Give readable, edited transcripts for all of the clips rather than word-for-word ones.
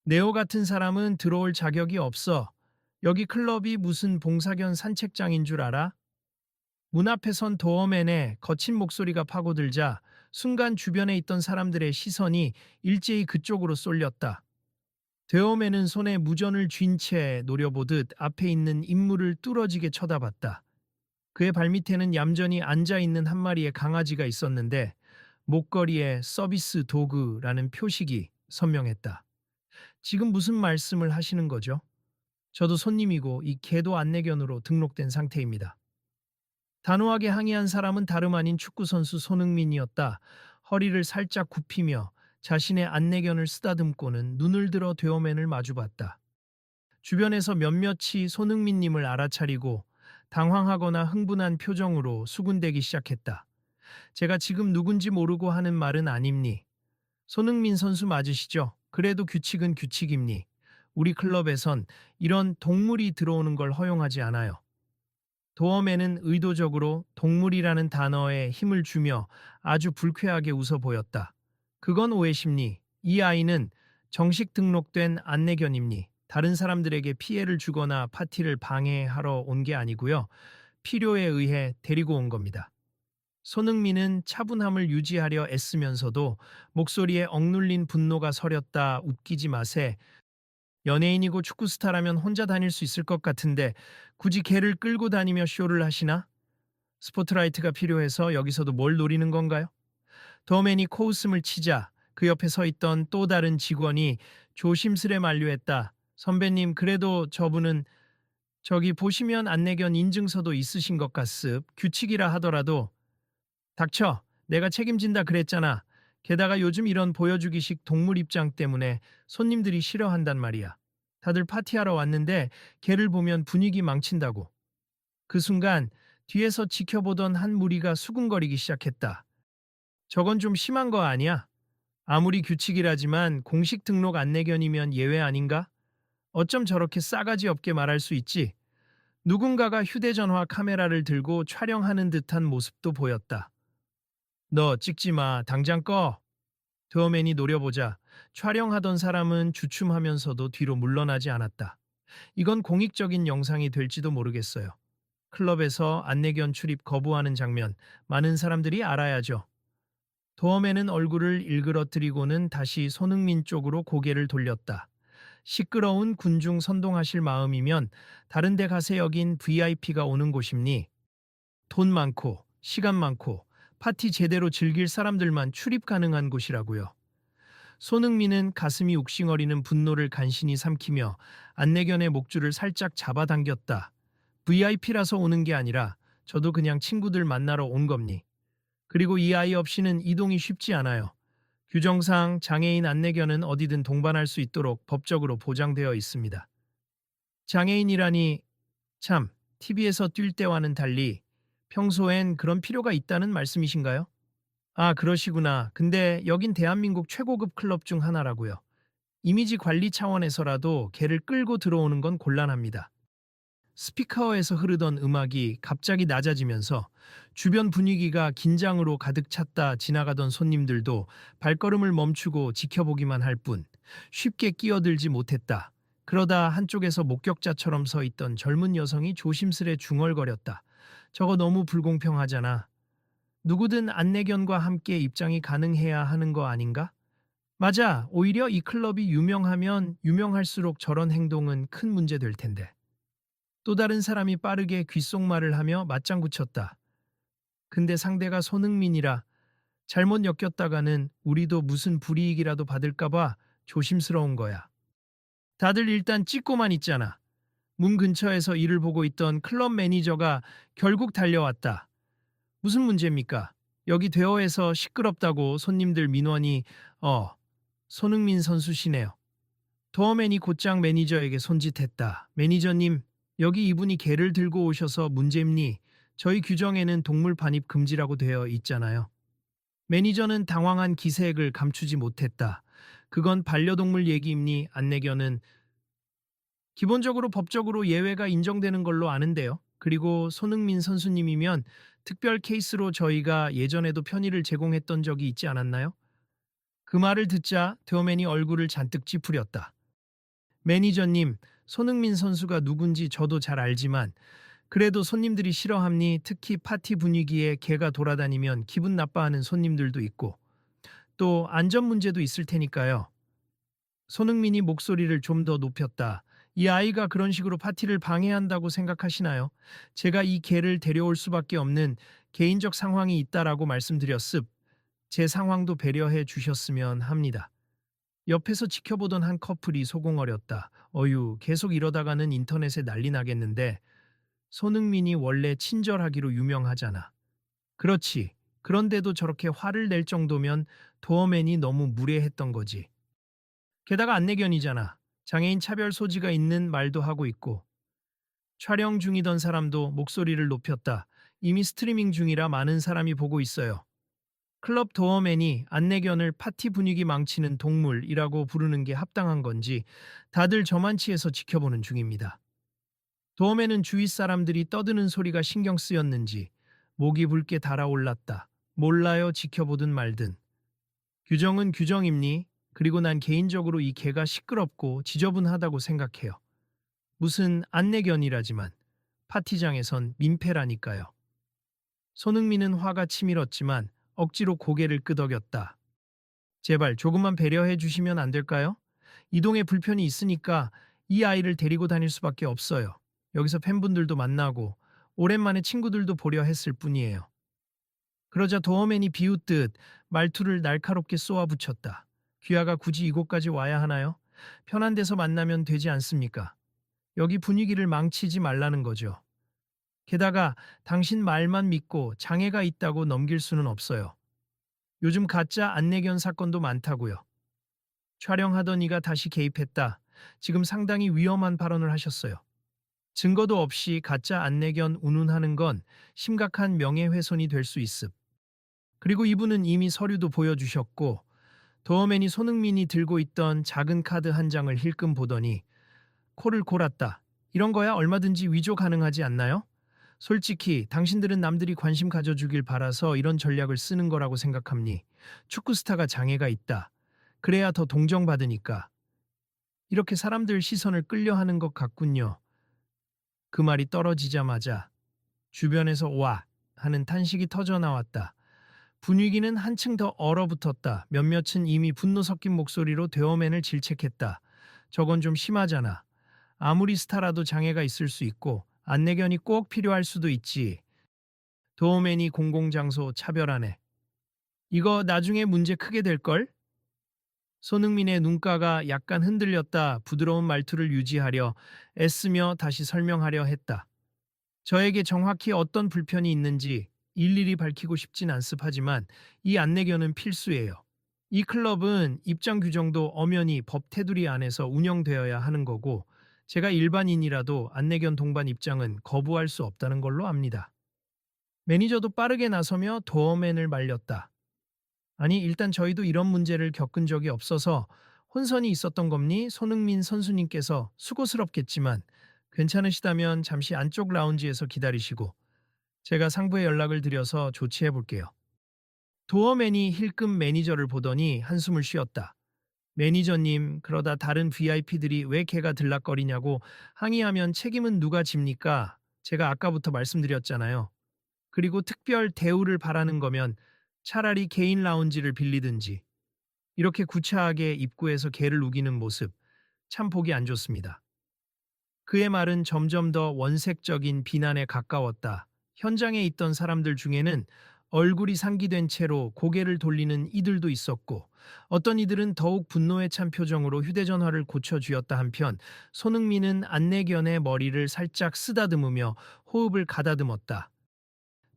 네오 같은 사람은 들어올 자격이 없어. 여기 클럽이 무슨 봉사견 산책장인 줄 알아? 문 앞에 선 도어맨의 거친 목소리가 파고들자 순간 주변에 있던 사람들의 시선이 일제히 그쪽으로 쏠렸다. 도어맨은 손에 무전을 쥔 채 노려보듯 앞에 있는 인물을 뚫어지게 쳐다봤다. 그의 발밑에는 얌전히 앉아있는 한 마리의 강아지가 있었는데 목걸이에 서비스 도그라는 표식이 선명했다. 지금 무슨 말씀을 하시는 거죠? 저도 손님이고 이 개도 안내견으로 등록된 상태입니다. 단호하게 항의한 사람은 다름 아닌 축구선수 손흥민이었다. 허리를 살짝 굽히며 자신의 안내견을 쓰다듬고는 눈을 들어 데어맨을 마주봤다. 주변에서 몇몇이 손흥민님을 알아차리고 당황하거나 흥분한 표정으로 수군대기 시작했다. 제가 지금 누군지 모르고 하는 말은 아닙니. 손흥민 선수 맞으시죠? 그래도 규칙은 규칙입니. 우리 클럽에선 이런 동물이 들어오는 걸 허용하지 않아요. 도어맨은 의도적으로 동물이라는 단어에 힘을 주며 아주 불쾌하게 웃어 보였다. 그건 오해십니. 이 아이는 정식 등록된 안내견입니. 다른 사람들에게 피해를 주거나 파티를 방해하러 온 게 아니고요. 필요에 의해 데리고 온 겁니다. 손흥민은 차분함을 유지하려 애쓰면서도 목소리에 억눌린 분노가 서렸다. 웃기지 마세. 연예인이고 축구 스타라면 혼자 다닐 수 있을 것 같은데 굳이 걔를 끌고 다니며 쇼를 하시나? 스포트라이트가 필요해서 여기서도 뭘 노리는 건가요? 더맨이 코웃음을 치자 그 옆에 서 있던 또 다른 직원이 조심스레 만류했다. 선배님, 그래도 저분은 저기 보시면 안내견 인증서도 있으신 것 같습. 규칙이라 하더라도 닥쳐. 내가 책임진다 그랬잖아. 게다가 요즘 이런 보여주기식 동물 입장 때문에 손님들이 싫어한단 말이야. 다들 파티하러 왔는데 걔를 보면 분위기 망친다고. 그 순간 뒤에서 지켜보던 한 무리가 수군거리기 시작했다. 저건 좀 심한 거 아니야? 아무리 규칙이라지만 공식 등록 안내견이면 예외 아닌가? 어쩜 저렇게 싸가지 없게 말할 수 있지? 누군가가 휴대전화 카메라를 들고 촬영하는 듯한 모습도 보였다. 너 찍지 마. 당장 꺼. 드어맨이 노려보자 촬영하던 사람은 주춤하면서도 뒤로 물러나지 않았다. 이건 공익적인 영상이 될지도 모르겠어요. 클럽에서 안내견 출입 거부하는 장면, 많은 사람들이 알아야죠. 도어맨은 얼굴을 일그러뜨리고는 다시 손흥민 쪽으로 고개를 돌렸다. 시끄러운 군중 선동하실 마음이면 다른 데 가세. 여긴 VIP가 오는 곳입니. 돈 많고 시간 많고 파티 제대로 즐길 사람들만 출입 가능한 곳이라고요. 손흥민은 가슴이 욱신거리는 분노를 간신히 삼키며 안내견의 목줄을 살짝 잡아당겼다. VIP라서 오는 게 아니라 저도 그냥 친구들 만나러 온 겁니. 그리고 이 아이 없이는 이동이 쉽지 않아요. 규정상 장애인 안내견은 어디든 동반할 수 있도록 법적으로 보장되어 있습니다. 장애인이라니 참 TV에서 뛸 때와는 달리 평소엔 그런 필요가 있다는 말씀이신가요? 아, 그러시구나. 근데 여긴 대한민국 최고급 클럽 중 하나라고요. 이미지 관리 차원에서라도 걔를 끌고 들어오는 건 곤란합니다. 스피커에서 흐르던 음악이 갑자기 낮아지면서 주변 분위기가 긴장으로 가득 찼다. 지나가던 손님들도 발걸음을 멈추고 지켜보기만 할 뿐 쉽게 끼어들지 못했다. 그러다 한쪽에서 목격자처럼 서 있던 젊은 여성이 조심스레 중얼거렸다. 저거 너무 불공평하잖아. 누구든 안내견과 함께 입장이 가능해야 하는 거 아닌가? 맞아. 오히려 이 클럽이 유명하면 유명할수록 저런 행동은 큰 문제 될 텐데. 또 다른 사람이 빠르게 귓속말을 하며 맞장구 쳤다. 근데 상대가 손흥민이라 잘못 엮였다가는 우리도 무슨 불이익이라도 받을까봐 조심스러운 거야. 다들 일단 찍고만 있잖아. 문 근처에서 일을 보고 있던 클럽 매니저가 결국 달려왔다. 무슨 문제입니까? 여기 대여에서 시끄럽다고 손님들 민원이 손흥민 선수시네요. 도어맨이 곧장 매니저에게 손짓했다. 매니저님, 여기 이분이 개를 들고 오셔서 문제입니? 저희 규정에는 동물 반입 금지라고 되어 있잖아요. 매니저는 당황한 기색을 감추지 못했다. 그건 반려동물 얘기입니? 안내견은 기본적으로 법적으로 예외가 인정되는 걸로 아는데요. 그리고 손흥민 선수님이면 특별 케이스로 저희가 예전에도 편의를 제공했던 적이 있지 않았나요? 그 말을 듣자 데어맨이 얼굴을 잔뜩 찌푸렸다. 매니저님, 손흥민 선수가 누군지 저도 잘 알지만 그래도 손님들이 싫어함니 특히 파티 분위기에 걔가 돌아다니면 기분 나빠하는 손님들도 있고 또 안전 문제도 있을 테니까요. 손흥민이 목소리를 좀 더 높였다. 이 아이가 그런 식으로 파티를 방해한다고 생각하시나요? 제가 이 개를 데려올 수밖에 없는 개인적 상황이 있다라고 말씀드렸습. 제 상황도 배려해 주셨으면 합니다. 옆에서 지켜보던 한 커플이 소공어렸다. 어휴, 계속 이러다가는 인터넷에 난리 나겠는데 손흥민이 원래 친절하기로 유명하잖아. 그렇지. 그런데도 저렇게 화를 낼 정도면 도어맨이 너무 무례했던 거지. 게다가 안내견이잖아. 장애인 차별 소지가 있는 말도 하고 있고. 촬영 중이던 사람도 목소리를 높였다. 이미 스트리밍 중이라 많은 사람이 보고 있어요. 클럽 도어맨이 안내견을 파티 분위기 망치는 동물이라고 부르는 게 합당한 건지 다들 저만치에서 지켜보는 중입니다. 도어맨은 주위 사람들이 떠드는 소리가 신경 쓰였는지 목이 붉게 달아올랐다. 몰라요, 지켜보든 말든. 규정은 규정입니? 그리고 난 개인적으로 이 개가 시끄럽고 지저분하다고 생각해요. 무슨 안내견이라지만 파티장에선 민폐라니까요. 손흥민은 화가 치밀었지만 억지로 고개를 끄덕였다. 제발 조금만 배려해 주시면 안 될까요? 이동에 불편이 있으니까 이 아이를 데리고 다닐 수밖에 없어요. 여기서 팬분들도 만나고 오랜만에 친구들도 보려 했을 뿐이에요. 그러자 도어맨이 비웃듯 말투를 날카롭게 쏘아붙였다. 귀하가 굳이 이곳까지 와야 하나요? 편한 데서 만나면 되지 않습니까? 여기 분위기를 망치지 말라는 거죠. 게다가 당신 말만 믿고 장애가 있다고 넘길 수는 없어요. 요즘 가짜 안내견 사건도 많다고요. 촬영하던 이가 다시 개입했다. 지금 상당히 위험한 발언을 하셨어요. 증거도 없이 가짜 안내견 운운하는 건 심각한 명예훼손이 될 수 있음. 그리고 이분은 이미 서류도 보여주셨고 도어맨이 손흥민이 들고 있던 작은 카드 한 장을 힐끔 보더니 코를 골았다. 이런 거야 얼마든지 위조 가능하지 않나요? 솔직히 당신들은 남들이 관심 가져주길 바라서 이런 전략을 쓰는 거라고 생각합니? 축구 스타가 장애가 있다. 그래야 더 동정받으니까. 이렇게 사람들 시선을 끌려하는 것 같군요. 그 말이 떨어지자마자 주변에서 와 하는 탄식이 터져 나왔다. 분위기는 한층 더 얼어붙었다. 몇몇은 이미 분노 섞인 목소리로 데어맨을 질책했다. 저건 좀 심하잖아. 아무리 스타라도 장애가 있을 수 있고 안내견이 꼭 필요할 수도 있지. 도어맨이 공공장소 차별하네. 이거 나중에 문제 크게 될걸? 손흥민의 눈가가 약간 흔들렸다. 부드러운 말투를 유지하려 애쓰며 다시 설명하려 했다. 저에게 정확히 어떤 불편이 있는지 일일이 밝히고 싶진 않습하지만 이 안내견은 필수예요. 이 클럽은 입장 규정도 엄연히 법 테두리 안에서 운영되어야 하는 거고 제가 일반인이라도 안내견 동반 입장은 거부할 수 없다는 걸로 압니다. 매니저도 빠르게 나서며 도어맨을 말렸다. 아니 일단 저희도 이런 문제를 겪은 적이 없어서 혼선이 있었던 겁니? 손흥민 선수님께서 수고스럽겠지만 괜찮으시다면 잠시 안쪽 라운지에서 기다리시고 제가 상부에 연락을 드려서 조치해 볼게요. 도어맨이 힐끔 매니저를 보더니 한숨을 쉬었다. 매니저님, 그러다 다른 VIP들이 왜 걔가 들락거리냐고 항의하면 책임은 누가 집니까? 제가 아까부터 말씀드렸잖아요. 그리고 특별 대우를 바라는 거면 차라리 개인 라운지를 빌리든지. 이렇게 구차하게 입구에서 개를 우기는 모습, 참 보기 안 좋습니다. 그의 말은 점점 더 원색적인 비난에 가까웠다. 현장에 있던 사람들 중에는 얼굴이 상기된 채로 고개를 돌리는 이들도 있었고 어떤 이들은 더욱 분노에 찬 표정으로 휴대전화를 고쳐쥐었다 한편 손흥민은 안내견의 머리를 살짝 쓰다듬으며 호흡을 가다듬었다.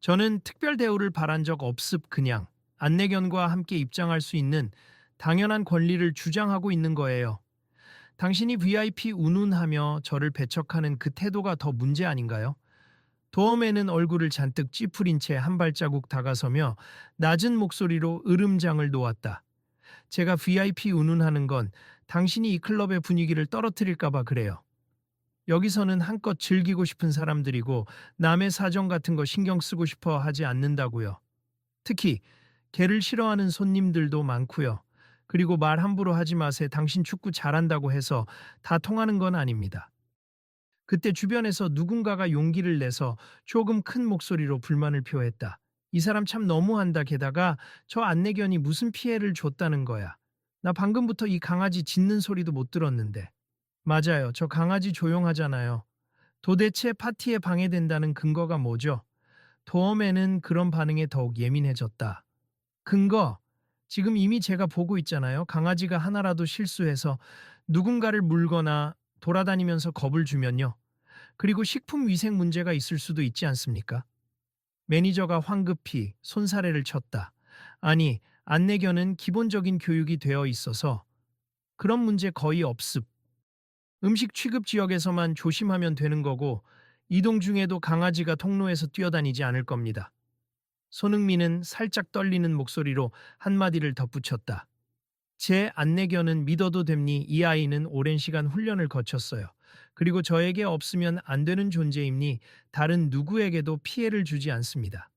저는 특별 대우를 바란 적 없습 그냥 안내견과 함께 입장할 수 있는 당연한 권리를 주장하고 있는 거예요. 당신이 VIP 운운하며 저를 배척하는 그 태도가 더 문제 아닌가요? 도어맨은 얼굴을 잔뜩 찌푸린 채 한 발자국 다가서며 낮은 목소리로 으름장을 놓았다. 제가 VIP 운운하는 건 당신이 이 클럽의 분위기를 떨어뜨릴까봐 그래요. 여기서는 한껏 즐기고 싶은 사람들이고 남의 사정 같은 거 신경 쓰고 싶어 하지 않는다고요. 특히 개를 싫어하는 손님들도 많고요. 그리고 말 함부로 하지 마세. 당신 축구 잘한다고 해서 다 통하는 건 아닙니다. 그때 주변에서 누군가가 용기를 내서 조금 큰 목소리로 불만을 표했다. 이 사람 참 너무한다. 게다가 저 안내견이 무슨 피해를 줬다는 거야. 나 방금부터 이 강아지 짖는 소리도 못 들었는데. 맞아요. 저 강아지 조용하잖아요. 도대체 파티에 방해된다는 근거가 뭐죠? 도어맨은 그런 반응에 더욱 예민해졌다. 근거. 지금 이미 제가 보고 있잖아요. 강아지가 하나라도 실수해서 누군가를 물거나 돌아다니면서 겁을 주면요. 그리고 식품 위생 문제가 있을 수도 있지 않습니까? 매니저가 황급히 손사래를 쳤다. 아니, 안내견은 기본적인 교육이 되어 있어서 그런 문제 거의 없습. 음식 취급 지역에서만 조심하면 되는 거고 이동 중에도 강아지가 통로에서 뛰어다니지 않을 겁니다. 손흥민은 살짝 떨리는 목소리로 한마디를 덧붙였다. 제 안내견은 믿어도 됩니? 이 아이는 오랜 시간 훈련을 거쳤어요. 그리고 저에게 없으면 안 되는 존재임니 다른 누구에게도 피해를 주지 않습니다.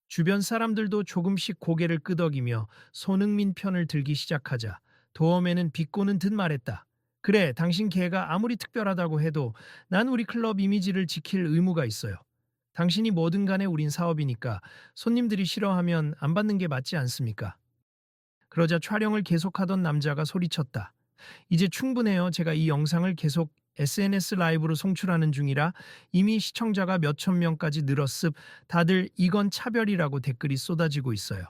주변 사람들도 조금씩 고개를 끄덕이며 손흥민 편을 들기 시작하자 도어맨은 비꼬는 듯 말했다. 그래, 당신 개가 아무리 특별하다고 해도 난 우리 클럽 이미지를 지킬 의무가 있어요. 당신이 뭐든 간에 우린 사업이니까 손님들이 싫어하면 안 받는 게 맞지 않습니까? 그러자 촬영을 계속하던 남자가 소리쳤다. 이제 충분해요. 제가 이 영상을 계속 SNS 라이브로 송출하는 중이라 이미 시청자가 몇천 명까지 늘었습. 다들 이건 차별이라고 댓글이 쏟아지고 있어요.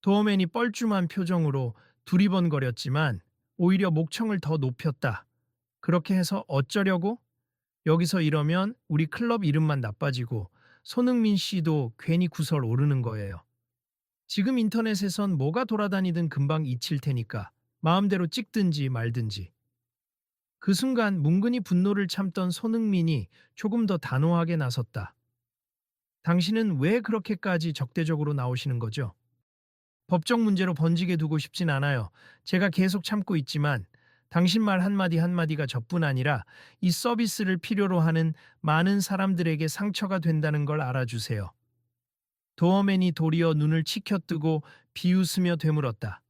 도어맨이 뻘쭘한 표정으로 두리번거렸지만 오히려 목청을 더 높였다. 그렇게 해서 어쩌려고? 여기서 이러면 우리 클럽 이름만 나빠지고 손흥민 씨도 괜히 구설 오르는 거예요. 지금 인터넷에선 뭐가 돌아다니든 금방 잊힐 테니까 마음대로 찍든지 말든지. 그 순간 뭉근히 분노를 참던 손흥민이 조금 더 단호하게 나섰다. 당신은 왜 그렇게까지 적대적으로 나오시는 거죠? 법적 문제로 번지게 두고 싶진 않아요. 제가 계속 참고 있지만 당신 말 한마디 한마디가 저뿐 아니라 이 서비스를 필요로 하는 많은 사람들에게 상처가 된다는 걸 알아주세요. 도어맨이 도리어 눈을 치켜뜨고 비웃으며 되물었다.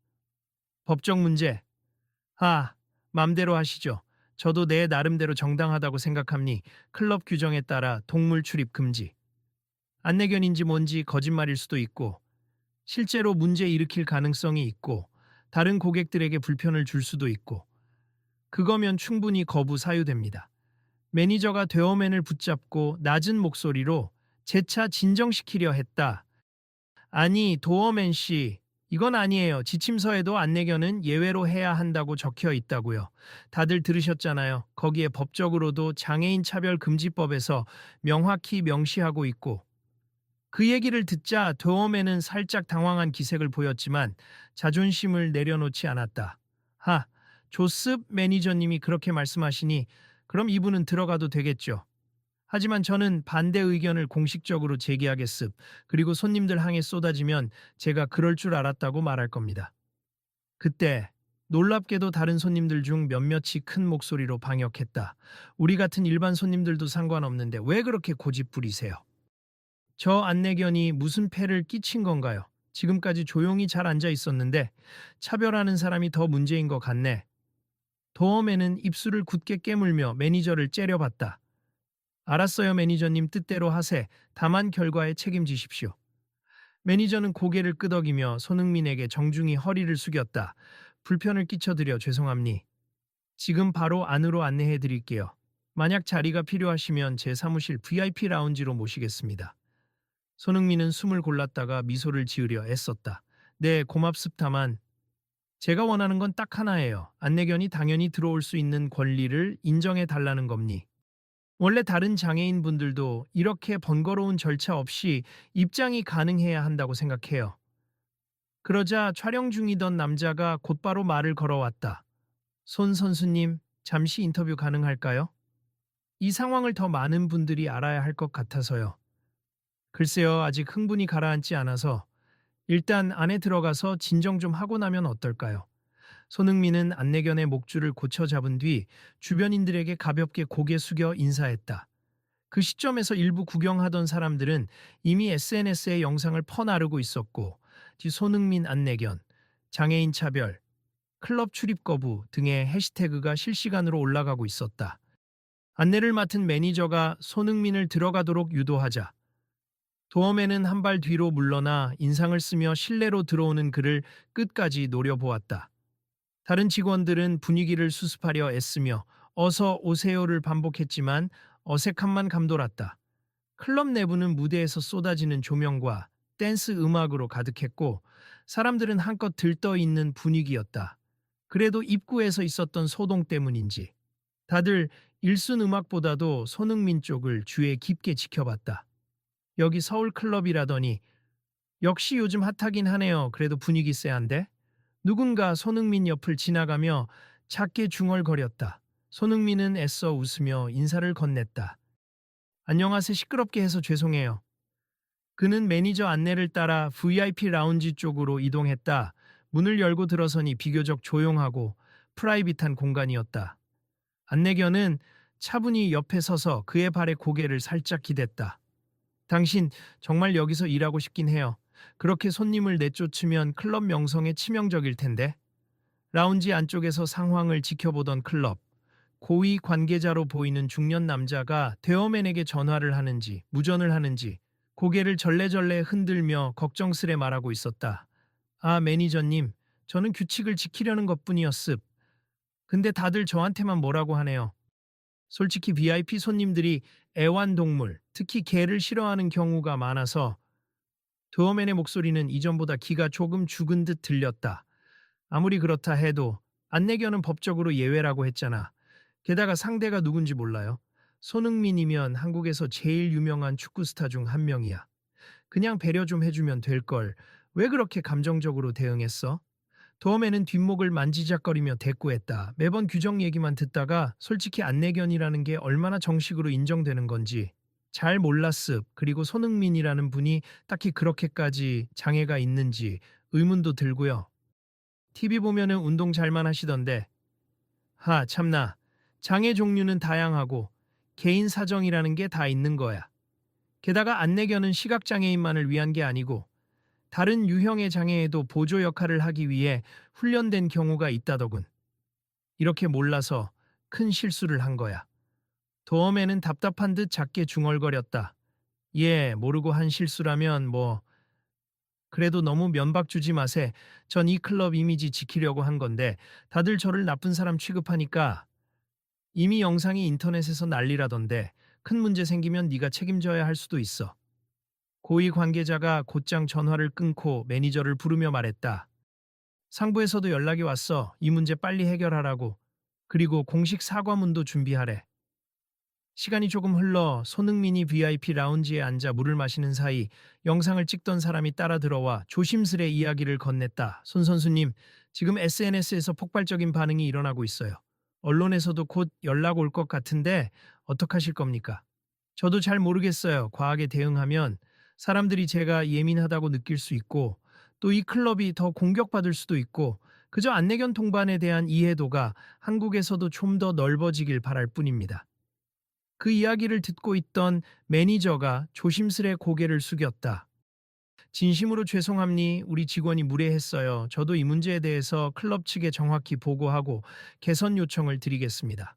법적 문제. 맘대로 하시죠. 저도 내 나름대로 정당하다고 생각합니. 클럽 규정에 따라 동물 출입 금지. 안내견인지 뭔지 거짓말일 수도 있고 실제로 문제 일으킬 가능성이 있고 다른 고객들에게 불편을 줄 수도 있고 그거면 충분히 거부 사유됩니다. 매니저가 도어맨을 붙잡고 낮은 목소리로 재차 진정시키려 했다. 아니, 도어맨 씨, 이건 아니에요. 지침서에도 안내견은 예외로 해야 한다고 적혀 있다고요. 다들 들으셨잖아요. 거기에 법적으로도 장애인 차별 금지법에서 명확히 명시하고 있고. 그 얘기를 듣자 도어맨은 살짝 당황한 기색을 보였지만 자존심을 내려놓지 않았다. 조습 매니저님이 그렇게 말씀하시니 그럼 이분은 들어가도 되겠죠. 하지만 저는 반대 의견을 공식적으로 제기하겠습. 그리고 손님들 항해 쏟아지면 제가 그럴 줄 알았다고 말할 겁니다. 그때 놀랍게도 다른 손님들 중 몇몇이 큰 목소리로 방역했다. 우리 같은 일반 손님들도 상관없는데 왜 그렇게 고집 부리세요? 저 안내견이 무슨 폐를 끼친 건가요? 지금까지 조용히 잘 앉아 있었는데 차별하는 사람이 더 문제인 것 같네. 도어맨은 입술을 굳게 깨물며 매니저를 째려봤다. 알았어요, 매니저님 뜻대로 하세. 다만 결과에 책임지십시오. 매니저는 고개를 끄덕이며 손흥민에게 정중히 허리를 숙였다. 불편을 끼쳐드려 죄송합니. 지금 바로 안으로 안내해 드릴게요. 만약 자리가 필요하시면 제 사무실 VIP 라운지로 모시겠습니다. 손흥민은 숨을 골랐다가 미소를 지으려 애썼다. 네, 고맙습다만 제가 원하는 건 딱 하나예요. 안내견이 당연히 들어올 수 있는 권리를 인정해 달라는 겁니. 원래 다른 장애인 분들도 이렇게 번거로운 절차 없이 입장이 가능해야 한다고 생각해요. 그러자 촬영 중이던 남자가 곧바로 말을 걸어왔다. 손 선수님, 잠시 인터뷰 가능할까요? 이 상황을 더 많은 분들이 알아야 할 것 같아서요. 글쎄요, 아직 흥분이 가라앉지 않아서 일단 안에 들어가서 진정 좀 하고 나면 어떨까요? 손흥민은 안내견의 목줄을 고쳐 잡은 뒤 주변인들에게 가볍게 고개 숙여 인사했다. 그 시점에서 일부 구경하던 사람들은 이미 SNS에 영상을 퍼나르고 있었고, 손흥민 안내견, 장애인 차별, 클럽 출입 거부 등의 해시태그가 실시간으로 올라가고 있었다. 안내를 맡은 매니저가 손흥민을 들어가도록 유도하자 도어맨은 한 발 뒤로 물러나 인상을 쓰며 실내로 들어오는 그를 끝까지 노려보았다. 다른 직원들은 분위기를 수습하려 애쓰며 어서 오세요를 반복했지만 어색함만 감돌았다. 클럽 내부는 무대에서 쏟아지는 조명과 댄스 음악으로 가득했고 사람들은 한껏 들떠 있는 분위기였다. 그래도 입구에서 있었던 소동 때문인지 다들 일순 음악보다도 손흥민 쪽을 주의 깊게 지켜봤다. 여기 서울 클럽이라더니 역시 요즘 핫하긴 하네요. 그래도 분위기 쎄한데? 누군가 손흥민 옆을 지나가며 작게 중얼거렸다. 손흥민은 애써 웃으며 인사를 건넸다. 안녕하세요. 시끄럽게 해서 죄송해요. 그는 매니저 안내를 따라 VIP 라운지 쪽으로 이동했다. 문을 열고 들어서니 비교적 조용하고 프라이빗한 공간이었다. 안내견은 차분히 옆에 서서 그의 발에 고개를 살짝 기댔다. 당신 정말 여기서 일하고 싶긴 해요. 그렇게 손님을 내쫓으면 클럽 명성에 치명적일 텐데. 라운지 안쪽에서 상황을 지켜보던 클럽. 고위 관계자로 보이는 중년 남자가 대어맨에게 전화를 하는지 무전을 하는지 고개를 절레절레 흔들며 걱정스레 말하고 있었다. 아, 매니저님, 저는 규칙을 지키려는 것뿐이었습. 근데 다들 저한테만 뭐라고 하네요. 솔직히 VIP 손님들이 애완동물, 특히 개를 싫어하는 경우가 많아서 도어맨의 목소리는 이전보다 기가 조금 죽은 듯 들렸다. 아무리 그렇다 해도 안내견은 법적으로 예외라고 했잖아. 게다가 상대가 누군지 몰라요. 손흥민이면 한국에서 제일 유명한 축구 스타 중 한 명이야. 그냥 배려 좀 해주면 될걸. 왜 그렇게 감정적으로 대응했어? 도어맨은 뒷목을 만지작거리며 대꾸했다. 매번 규정 얘기만 듣다가 솔직히 안내견이라는 게 얼마나 정식으로 인정되는 건지 잘 몰랐습. 그리고 손흥민이라는 분이 딱히 그렇게까지 장애가 있는지 의문도 들고요. TV 보면은 운동 잘만 하시던데. 하, 참나. 장애 종류는 다양하고 개인 사정이라는 게 다 있는 거야. 게다가 안내견은 시각장애인만을 위한 게 아니고 다른 유형의 장애에도 보조 역할을 하기 위해 훈련된 경우가 있다더군. 이렇게 몰라서 큰 실수를 한 거야. 도어맨은 답답한 듯 작게 중얼거렸다. 예, 모르고 한 실수라면 뭐 그래도 너무 면박 주지 마세. 전 이 클럽 이미지 지키려고 한 건데 다들 저를 나쁜 사람 취급하니까 이미 영상이 인터넷에서 난리라던데 큰 문제 생기면 네가 책임져야 할 수도 있어. 고위 관계자가 곧장 전화를 끊고 매니저를 부르며 말했다. 상부에서도 연락이 왔어. 이 문제 빨리 해결하라고. 그리고 공식 사과문도 준비하래. 시간이 조금 흘러 손흥민이 VIP 라운지에 앉아 물을 마시는 사이 영상을 찍던 사람이 따라 들어와 조심스레 이야기를 건넸다. 손 선수님, 지금 SNS에서 폭발적인 반응이 일어나고 있어요. 언론에서도 곧 연락 올 것 같은데 어떡하실 겁니까? 저도 잘 모르겠어요. 과하게 대응하면 사람들이 제가 예민하다고 느낄 수 있고 또 이 클럽이 더 공격받을 수도 있고 그저 안내견 동반에 대한 이해도가 한국에서도 좀 더 넓어지길 바랄 뿐입니다. 그 이야기를 듣고 있던 매니저가 조심스레 고개를 숙였다. 진심으로 죄송합니. 우리 직원이 무례했어요. 저도 이 문제에 대해서 클럽 측에 정확히 보고하고 개선 요청을 드리겠습니다.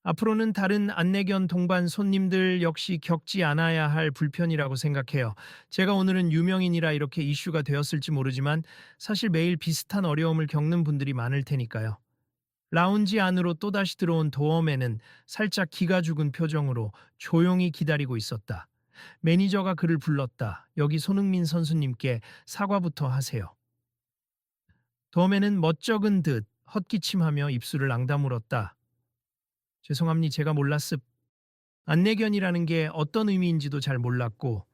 앞으로는 다른 안내견 동반 손님들 역시 겪지 않아야 할 불편이라고 생각해요. 제가 오늘은 유명인이라 이렇게 이슈가 되었을지 모르지만 사실 매일 비슷한 어려움을 겪는 분들이 많을 테니까요. 라운지 안으로 또다시 들어온 도어맨은 살짝 기가 죽은 표정으로 조용히 기다리고 있었다. 매니저가 그를 불렀다. 여기 손흥민 선수님께 사과부터 하세요. 도어맨은 멋쩍은 듯 헛기침하며 입술을 앙다물었다. 죄송합니. 제가 몰랐습. 안내견이라는 게 어떤 의미인지도 잘 몰랐고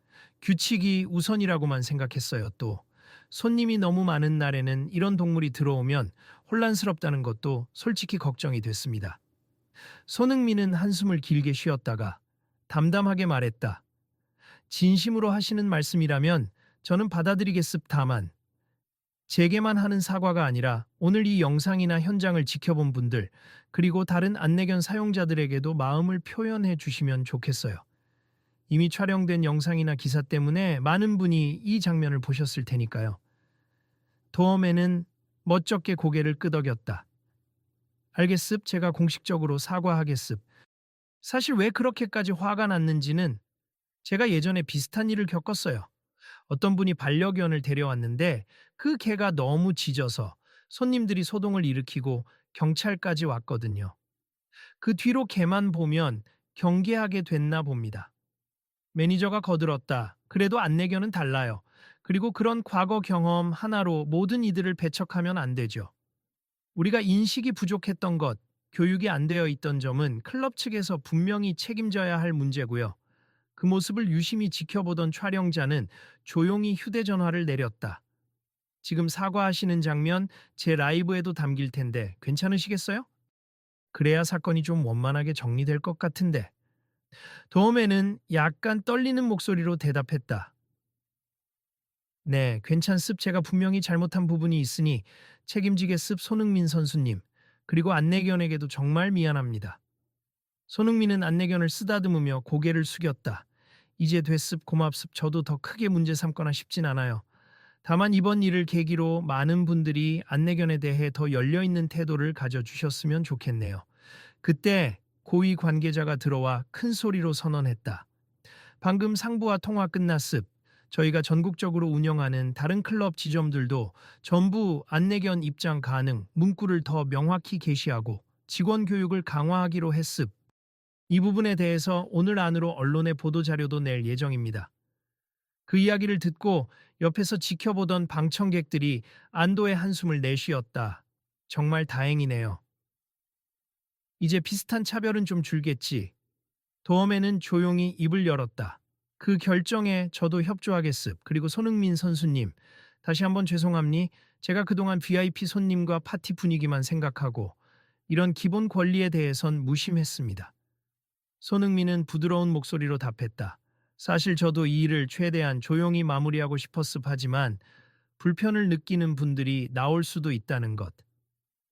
규칙이 우선이라고만 생각했어요. 또 손님이 너무 많은 날에는 이런 동물이 들어오면 혼란스럽다는 것도 솔직히 걱정이 됐습니다. 손흥민은 한숨을 길게 쉬었다가 담담하게 말했다. 진심으로 하시는 말씀이라면 저는 받아들이겠습. 다만 제게만 하는 사과가 아니라 오늘 이 영상이나 현장을 지켜본 분들 그리고 다른 안내견 사용자들에게도 마음을 표현해 주시면 좋겠어요. 이미 촬영된 영상이나 기사 때문에 많은 분이 이 장면을 보셨을 테니까요. 도어맨은 멋쩍게 고개를 끄덕였다. 알겠습. 제가 공식적으로 사과하겠습. 사실 왜 그렇게까지 화가 났는지는 제가 예전에 비슷한 일을 겪었어요. 어떤 분이 반려견을 데려왔는데 그 개가 너무 짖어서 손님들이 소동을 일으키고 경찰까지 왔거든요. 그 뒤로 개만 보면 경계하게 됐나 봅니다. 매니저가 거들었다. 그래도 안내견은 달라요. 그리고 그런 과거 경험 하나로 모든 이들을 배척하면 안 되죠. 우리가 인식이 부족했던 것, 교육이 안 되어 있던 점은 클럽 측에서 분명히 책임져야 할 문제고요. 그 모습을 유심히 지켜보던 촬영자는 조용히 휴대전화를 내렸다. 지금 사과하시는 장면 제 라이브에도 담길 텐데 괜찮으시겠어요? 그래야 사건이 좀 원만하게 정리될 것 같은데. 도움에는 약간 떨리는 목소리로 대답했다. 네, 괜찮습. 제가 분명히 잘못한 부분이 있으니 책임지겠습. 손흥민 선수님. 그리고 안내견에게도 정말 미안합니다. 손흥민은 안내견을 쓰다듬으며 고개를 숙였다. 이제 됐습. 고맙습. 저도 더 크게 문제 삼거나 싶진 않아요. 다만 이번 일을 계기로 많은 분들이 안내견에 대해 더 열려있는 태도를 가져주셨으면 좋겠네요. 그때 고위 관계자가 들어와 큰 소리로 선언했다. 방금 상부와 통화 끝났습. 저희가 전국적으로 운영하는 다른 클럽 지점들도 전부 안내견 입장 가능 문구를 더 명확히 게시하고 직원 교육을 강화하기로 했습. 이 부분에 대해서 오늘 안으로 언론에 보도자료도 낼 예정입니다. 그 이야기를 듣고 옆에서 지켜보던 방청객들이 안도의 한숨을 내쉬었다. 정말 다행이네요. 이제 비슷한 차별은 좀 줄겠지. 도엄에는 조용히 입을 열었다. 그 결정에 저도 협조하겠습. 그리고 손흥민 선수님, 다시 한번 죄송합니. 제가 그동안 VIP 손님과 파티 분위기만 생각하고 이런 기본 권리에 대해선 무심했습니다. 손흥민은 부드러운 목소리로 답했다. 사실 저도 이 일을 최대한 조용히 마무리하고 싶었습 하지만 불편을 느끼는 분들이 나올 수도 있다는 것.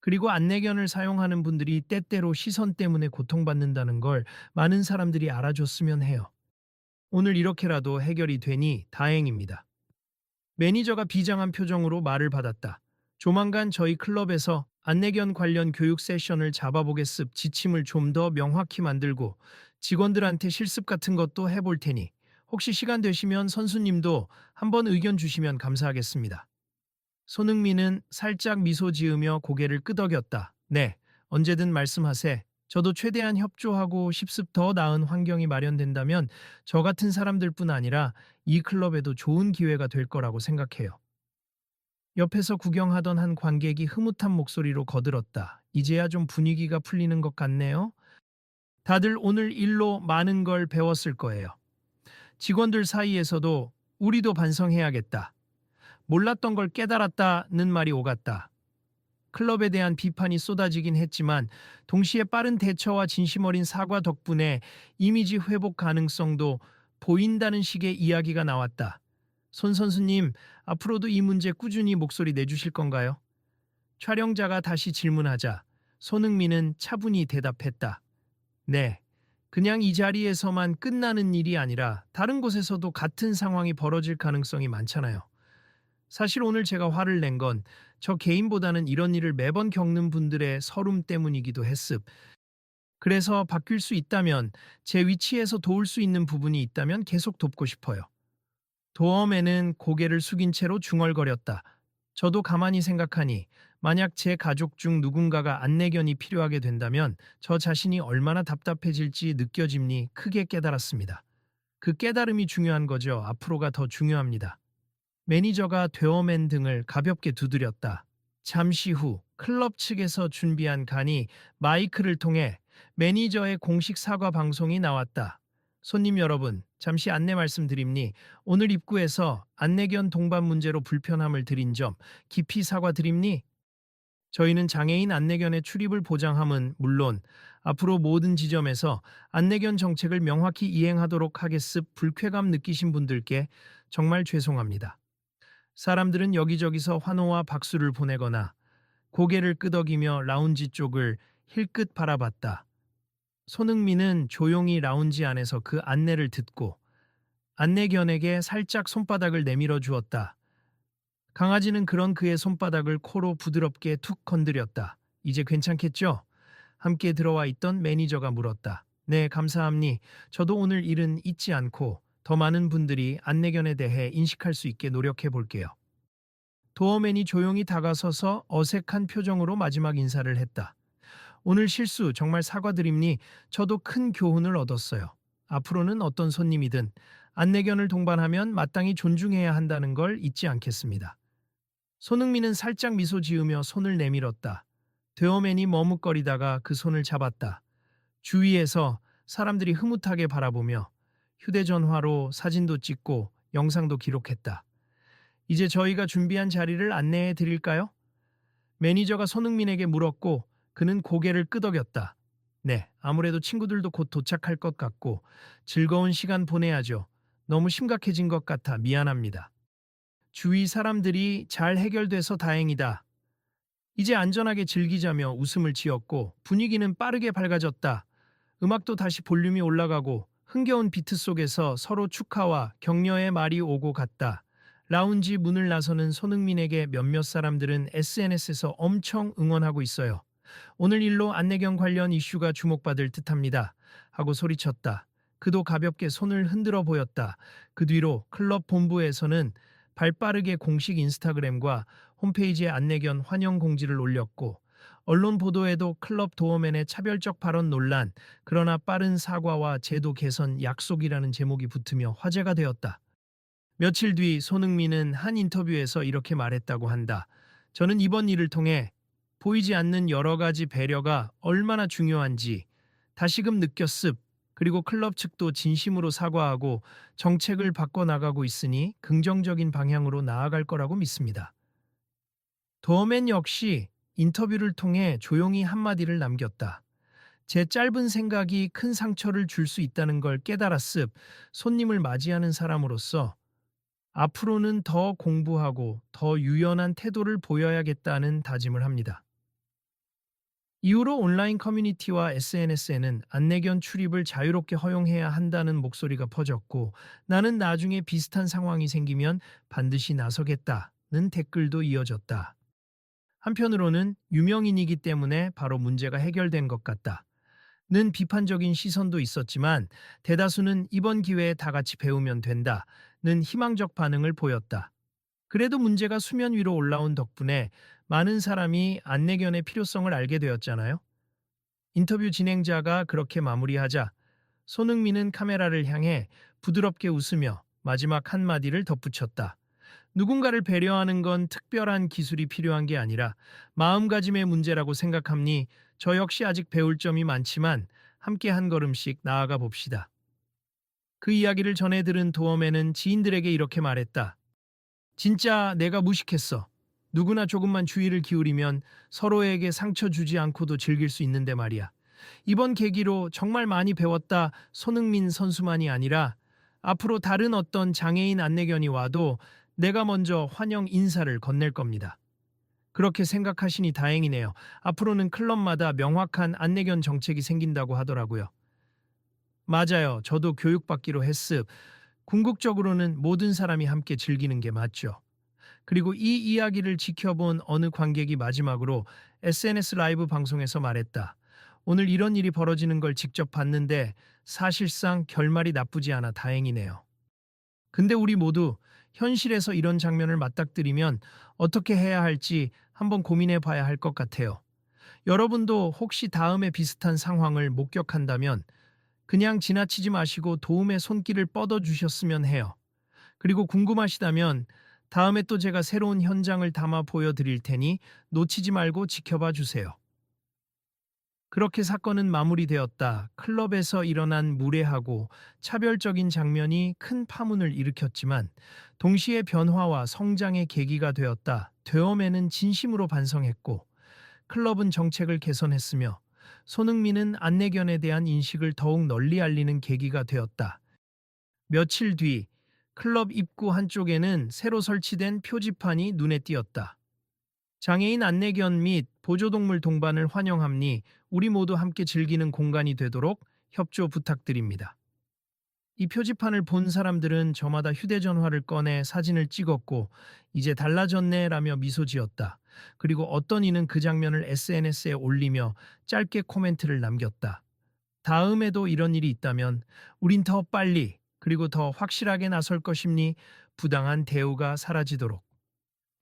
그리고 안내견을 사용하는 분들이 때때로 시선 때문에 고통받는다는 걸 많은 사람들이 알아줬으면 해요. 오늘 이렇게라도 해결이 되니 다행입니다. 매니저가 비장한 표정으로 말을 받았다. 조만간 저희 클럽에서 안내견 관련 교육 세션을 잡아보겠습. 지침을 좀 더 명확히 만들고 직원들한테 실습 같은 것도 해볼 테니 혹시 시간 되시면 선수님도 한번 의견 주시면 감사하겠습니다. 손흥민은 살짝 미소 지으며 고개를 끄덕였다. 네, 언제든 말씀하세. 저도 최대한 협조하고 싶습. 더 나은 환경이 마련된다면 저 같은 사람들뿐 아니라 이 클럽에도 좋은 기회가 될 거라고 생각해요. 옆에서 구경하던 한 관객이 흐뭇한 목소리로 거들었다. 이제야 좀 분위기가 풀리는 것 같네요. 다들 오늘 일로 많은 걸 배웠을 거예요. 직원들 사이에서도 우리도 반성해야겠다. 몰랐던 걸 깨달았다는 말이 오갔다. 클럽에 대한 비판이 쏟아지긴 했지만 동시에 빠른 대처와 진심 어린 사과 덕분에 이미지 회복 가능성도 보인다는 식의 이야기가 나왔다. 손 선수님, 앞으로도 이 문제 꾸준히 목소리 내주실 건가요? 촬영자가 다시 질문하자 손흥민은 차분히 대답했다. 네. 그냥 이 자리에서만 끝나는 일이 아니라 다른 곳에서도 같은 상황이 벌어질 가능성이 많잖아요. 사실 오늘 제가 화를 낸 건 저 개인보다는 이런 일을 매번 겪는 분들의 서름 때문이기도 했습. 그래서 바뀔 수 있다면 제 위치에서 도울 수 있는 부분이 있다면 계속 돕고 싶어요. 도엄에는 고개를 숙인 채로 중얼거렸다. 저도 가만히 생각하니 만약 제 가족 중 누군가가 안내견이 필요하게 된다면 저 자신이 얼마나 답답해질지 느껴짐니 크게 깨달았습니다. 그 깨달음이 중요한 거죠. 앞으로가 더 중요합니다. 매니저가 되어맨 등을 가볍게 두드렸다. 잠시 후 클럽 측에서 준비한 간이 마이크를 통해 매니저의 공식 사과 방송이 나왔다. 손님 여러분, 잠시 안내 말씀드립니. 오늘 입구에서 안내견 동반 문제로 불편함을 드린 점 깊이 사과드립니. 저희는 장애인 안내견의 출입을 보장함은 물론 앞으로 모든 지점에서 안내견 정책을 명확히 이행하도록 하겠습. 불쾌감 느끼신 분들께 정말 죄송합니다. 사람들은 여기저기서 환호와 박수를 보내거나 고개를 끄덕이며 라운지 쪽을 힐끗 바라봤다. 손흥민은 조용히 라운지 안에서 그 안내를 듣고 안내견에게 살짝 손바닥을 내밀어 주었다. 강아지는 그런 그의 손바닥을 코로 부드럽게 툭 건드렸다. 이제 괜찮겠죠? 함께 들어와 있던 매니저가 물었다. 네, 감사합니. 저도 오늘 일은 잊지 않고 더 많은 분들이 안내견에 대해 인식할 수 있게 노력해 볼게요. 도어맨이 조용히 다가서서 어색한 표정으로 마지막 인사를 했다. 오늘 실수 정말 사과드립니. 저도 큰 교훈을 얻었어요. 앞으로는 어떤 손님이든 안내견을 동반하면 마땅히 존중해야 한다는 걸 잊지 않겠습니다. 손흥민은 살짝 미소 지으며 손을 내밀었다. 데어맨이 머뭇거리다가 그 손을 잡았다. 주위에서 사람들이 흐뭇하게 바라보며 휴대전화로 사진도 찍고 영상도 기록했다. 이제 저희가 준비한 자리를 안내해 드릴까요? 매니저가 손흥민에게 물었고 그는 고개를 끄덕였다. 네, 아무래도 친구들도 곧 도착할 것 같고 즐거운 시간 보내야죠. 너무 심각해진 것 같아 미안합니다. 주위 사람들이 잘 해결돼서 다행이다. 이제 안전하게 즐기자며 웃음을 지었고 분위기는 빠르게 밝아졌다. 음악도 다시 볼륨이 올라가고 흥겨운 비트 속에서 서로 축하와 격려의 말이 오고 갔다. 라운지 문을 나서는 손흥민에게 몇몇 사람들은 SNS에서 엄청 응원하고 있어요. 오늘 일로 안내견 관련 이슈가 주목받을 듯합니다. 하고 소리쳤다. 그도 가볍게 손을 흔들어 보였다. 그 뒤로 클럽 본부에서는 발빠르게 공식 인스타그램과 홈페이지에 안내견 환영 공지를 올렸고 언론 보도에도 클럽 도어맨의 차별적 발언 논란, 그러나 빠른 사과와 제도 개선 약속이라는 제목이 붙으며 화제가 되었다. 며칠 뒤 손흥민은 한 인터뷰에서 이렇게 말했다고 한다. 저는 이번 일을 통해 보이지 않는 여러 가지 배려가 얼마나 중요한지 다시금 느꼈습. 그리고 클럽 측도 진심으로 사과하고 정책을 바꿔나가고 있으니 긍정적인 방향으로 나아갈 거라고 믿습니다. 도어맨 역시 인터뷰를 통해 조용히 한마디를 남겼다. 제 짧은 생각이 큰 상처를 줄 수 있다는 걸 깨달았습. 손님을 맞이하는 사람으로서 앞으로는 더 공부하고 더 유연한 태도를 보여야겠다는 다짐을 합니다. 이후로 온라인 커뮤니티와 SNS에는 안내견 출입을 자유롭게 허용해야 한다는 목소리가 퍼졌고 나는 나중에 비슷한 상황이 생기면 반드시 나서겠다는 댓글도 이어졌다. 한편으로는 유명인이기 때문에 바로 문제가 해결된 것 같다. 는 비판적인 시선도 있었지만 대다수는 이번 기회에 다 같이 배우면 된다는 희망적 반응을 보였다. 그래도 문제가 수면 위로 올라온 덕분에 많은 사람이 안내견의 필요성을 알게 되었잖아요. 인터뷰 진행자가 그렇게 마무리하자 손흥민은 카메라를 향해 부드럽게 웃으며 마지막 한마디를 덧붙였다. 누군가를 배려하는 건 특별한 기술이 필요한 게 아니라 마음가짐의 문제라고 생각합니. 저 역시 아직 배울 점이 많지만 함께 한 걸음씩 나아가 봅시다. 그 이야기를 전해 들은 도어맨은 지인들에게 이렇게 말했다. 진짜 내가 무식했어. 누구나 조금만 주의를 기울이면 서로에게 상처 주지 않고도 즐길 수 있는데 말이야. 이번 계기로 정말 많이 배웠다. 손흥민 선수만이 아니라 앞으로 다른 어떤 장애인 안내견이 와도 내가 먼저 환영 인사를 건넬 겁니다. 그렇게 생각하시니 다행이네요. 앞으로는 클럽마다 명확한 안내견 정책이 생긴다고 하더라고요. 맞아요. 저도 교육받기로 했습. 궁극적으로는 모든 사람이 함께 즐기는 게 맞죠. 그리고 이 이야기를 지켜본 어느 관객이 마지막으로 SNS 라이브 방송에서 말했다. 오늘 이런 일이 벌어지는 걸 직접 봤는데 사실상 결말이 나쁘지 않아 다행이네요. 근데 우리 모두 현실에서 이런 장면을 맞닥뜨리면 어떻게 해야 할지 한번 고민해 봐야 할 것 같아요. 여러분도 혹시 다음에 비슷한 상황을 목격한다면 그냥 지나치지 마시고 도움의 손길을 뻗어 주셨으면 해요. 그리고 궁금하시다면 다음에 또 제가 새로운 현장을 담아 보여드릴 테니 놓치지 말고 지켜봐 주세요. 그렇게 사건은 마무리되었다. 클럽에서 일어난 무례하고 차별적인 장면이 큰 파문을 일으켰지만 동시에 변화와 성장의 계기가 되었다. 되어맨은 진심으로 반성했고 클럽은 정책을 개선했으며 손흥민은 안내견에 대한 인식을 더욱 널리 알리는 계기가 되었다. 며칠 뒤 클럽 입구 한쪽에는 새로 설치된 표지판이 눈에 띄었다. 장애인 안내견 및 보조동물 동반을 환영합니 우리 모두 함께 즐기는 공간이 되도록 협조 부탁드립니다. 이 표지판을 본 사람들은 저마다 휴대전화를 꺼내 사진을 찍었고 이제 달라졌네라며 미소 지었다. 그리고 어떤 이는 그 장면을 SNS에 올리며 짧게 코멘트를 남겼다. 다음에도 이런 일이 있다면 우린 더 빨리 그리고 더 확실하게 나설 것임니 부당한 대우가 사라지도록.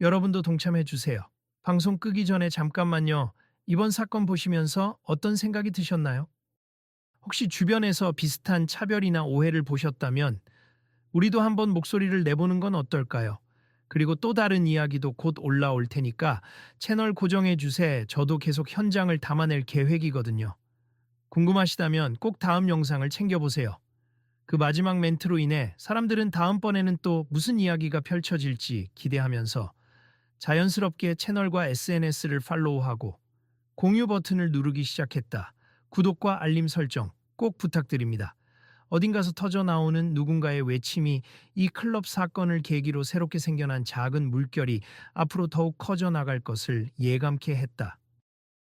여러분도 동참해 주세요. 방송 끄기 전에 잠깐만요. 이번 사건 보시면서 어떤 생각이 드셨나요? 혹시 주변에서 비슷한 차별이나 오해를 보셨다면 우리도 한번 목소리를 내보는 건 어떨까요? 그리고 또 다른 이야기도 곧 올라올 테니까 채널 고정해 주세. 저도 계속 현장을 담아낼 계획이거든요. 궁금하시다면 꼭 다음 영상을 챙겨보세요. 그 마지막 멘트로 인해 사람들은 다음번에는 또 무슨 이야기가 펼쳐질지 기대하면서 자연스럽게 채널과 SNS를 팔로우하고 공유 버튼을 누르기 시작했다. 구독과 알림 설정 꼭 부탁드립니다. 어딘가서 터져 나오는 누군가의 외침이 이 클럽 사건을 계기로 새롭게 생겨난 작은 물결이 앞으로 더욱 커져 나갈 것을 예감케 했다.